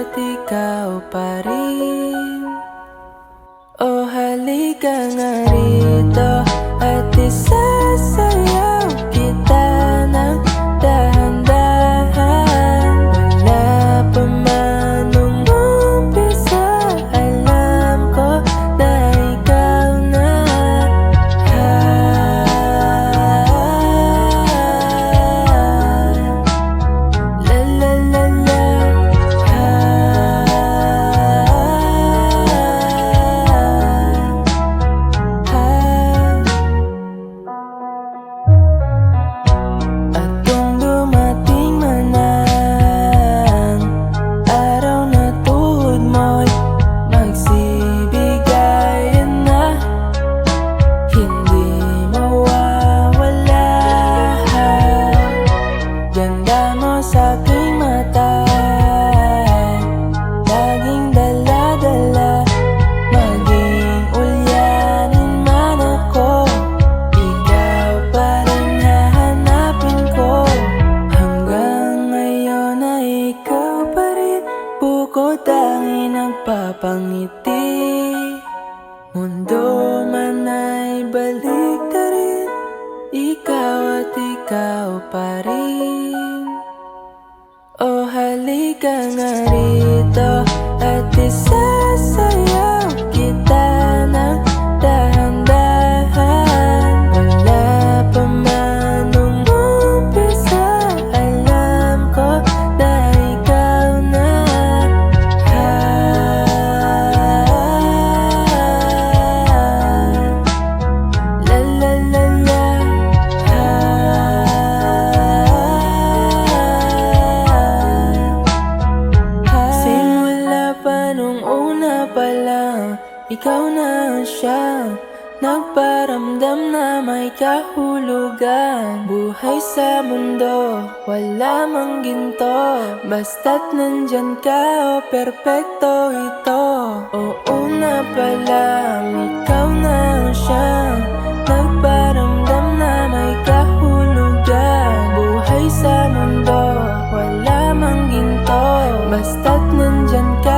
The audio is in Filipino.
at ikaw pa rin. O halika nga rito at isasayaw kita ng dahan-dahan. Wala pa man umumpisa, alam ko na ikaw na. La la la la. At kung dumating man ang araw na tuhod mo'y magsibigayan na, hindi mawawala. Ganda mo sa aking mata, laging dala-dala. Maging ulyanin man ako, ikaw pa rin hahanapin ko. Hanggang ngayon ay ikaw pa rin, bukod tanging nagpapangiti. Mundo man ay baliktarin, ikaw at ikaw pa rin. O halika nga rito at isasayaw kita ng dahan-dahan. Wala pa man umumpisa, alam ko na ikaw na. La la la la. Simula pa nung una pa lang, ikaw na siya nagparamdam na may kahulugan. Buhay sa mundo, wala mang ginto, basta't nandyan ka, o perpekto ito. O una pa lang, ikaw na siya nagparamdam na may kahulugan. Buhay sa mundo, wala mang ginto, basta't nandyan ka,